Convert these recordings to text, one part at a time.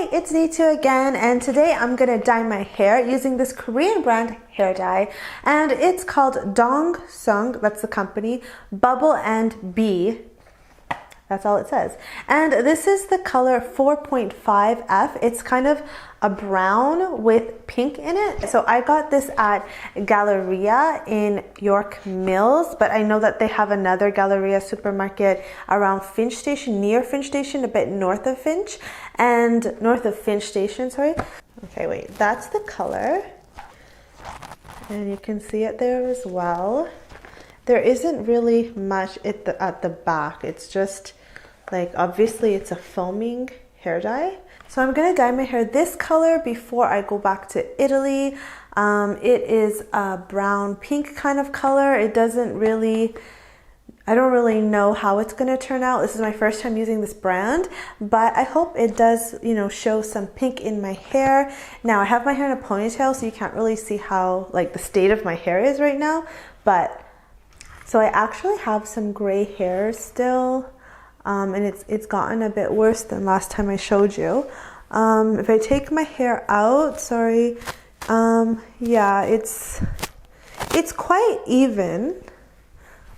Hi, it's Nitu again, and today I'm gonna dye my hair using this Korean brand hair dye, and it's called Dong Sung, that's the company, Bubble and Bee. That's all it says. And this is the color 4.5F. It's kind of a brown with pink in it. So I got this at Galleria in York Mills, but I know that they have another Galleria supermarket around Finch Station, near Finch Station, a bit north of Finch, and north of Finch Station, sorry. Okay, wait, that's the color. And you can see it there as well. There isn't really much at the back. It's just like, obviously it's a foaming hair dye. So I'm gonna dye my hair this color before I go back to Italy. It is a brown pink kind of color. It doesn't really, I don't really know how it's gonna turn out. This is my first time using this brand, but I hope it does, you know, show some pink in my hair. Now I have my hair in a ponytail, so you can't really see how, like, the state of my hair is right now, but so I actually have some gray hair still, and it's gotten a bit worse than last time I showed you. If I take my hair out, sorry, yeah, it's quite even.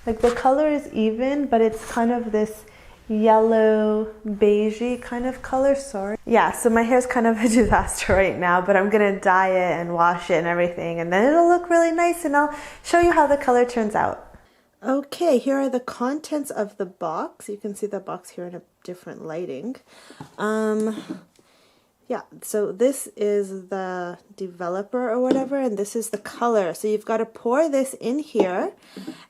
Like, the color is even, but it's kind of this yellow beigey kind of color, sorry. Yeah, so my hair's kind of a disaster right now, but I'm gonna dye it and wash it and everything, and then it'll look really nice, and I'll show you how the color turns out. Okay, here are the contents of the box. You can see the box here in a different lighting. Yeah, so this is the developer or whatever, and this is the color. So you've got to pour this in here,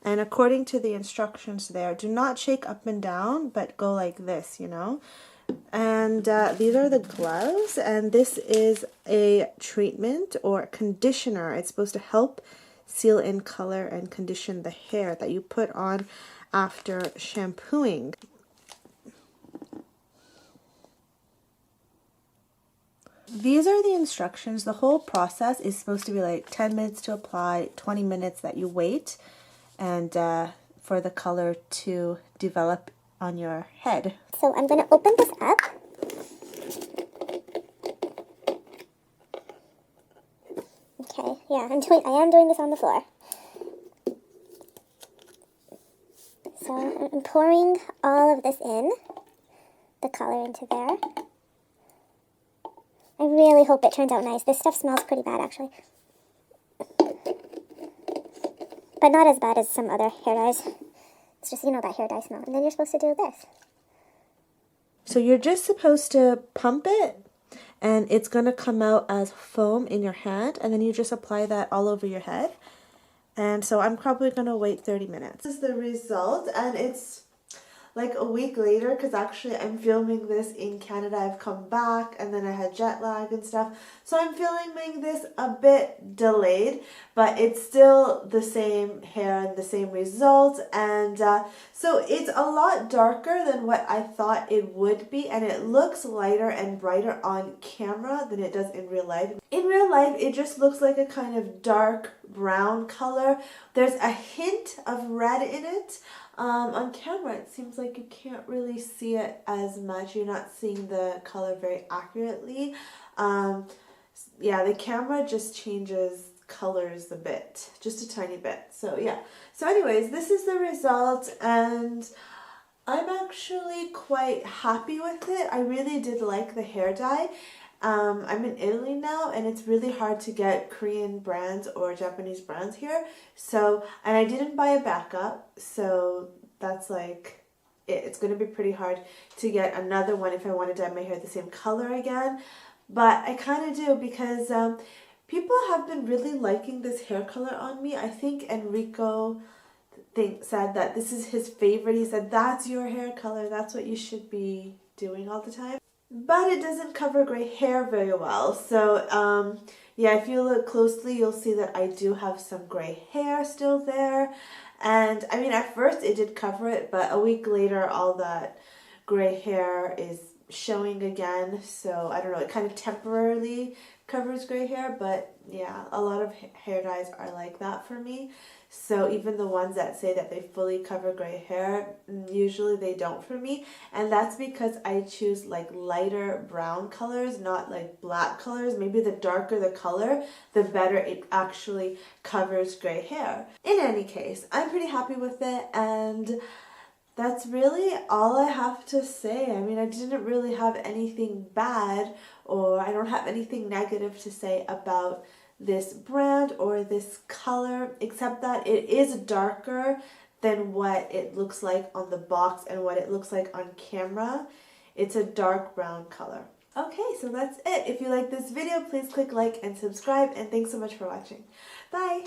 and according to the instructions there, do not shake up and down, but go like this, you know. And these are the gloves, and this is a treatment or conditioner. It's supposed to help seal in color and condition the hair that you put on after shampooing. These are the instructions. The whole process is supposed to be like 10 minutes to apply, 20 minutes that you wait, and for the color to develop on your head. So I'm going to open this up. Okay, yeah, I am doing this on the floor. So I'm pouring all of this in, the color into there. I really hope it turns out nice. This stuff smells pretty bad, actually. But not as bad as some other hair dyes. It's just, you know, that hair dye smell. And then you're supposed to do this. So you're just supposed to pump it, and it's going to come out as foam in your hand, and then you just apply that all over your head. And so I'm probably going to wait 30 minutes. This is the result, and it's like a week later, because actually I'm filming this in Canada. I've come back, and then I had jet lag and stuff. So I'm filming this a bit delayed, but it's still the same hair and the same result. And so it's a lot darker than what I thought it would be, and it looks lighter and brighter on camera than it does in real life. In real life, it just looks like a kind of dark brown color. There's a hint of red in it. On camera, it seems like you can't really see it as much. You're not seeing the color very accurately. Yeah, the camera just changes colors a bit, just a tiny bit. So yeah. So anyways, this is the result, and I'm actually quite happy with it. I really did like the hair dye. I'm in Italy now, and it's really hard to get Korean brands or Japanese brands here. So, and I didn't buy a backup, so that's like it. It's going to be pretty hard to get another one if I want to dye my hair the same color again. But I kind of do, because people have been really liking this hair color on me. I think Enrico said that this is his favorite. He said, that's your hair color. That's what you should be doing all the time. But it doesn't cover gray hair very well. So yeah, if you look closely, you'll see that I do have some gray hair still there. And I mean, at first it did cover it, but a week later, all that gray hair is showing again, so I don't know, it kind of temporarily covers gray hair, but yeah, a lot of hair dyes are like that for me. So even the ones that say that they fully cover gray hair, usually they don't for me, and that's because I choose like lighter brown colors, not like black colors. Maybe the darker the color, the better it actually covers gray hair. In any case, I'm pretty happy with it, and that's really all I have to say. I mean, I didn't really have anything bad, or I don't have anything negative to say about this brand or this color, except that it is darker than what it looks like on the box and what it looks like on camera. It's a dark brown color. Okay, so that's it. If you like this video, please click like and subscribe, and thanks so much for watching. Bye!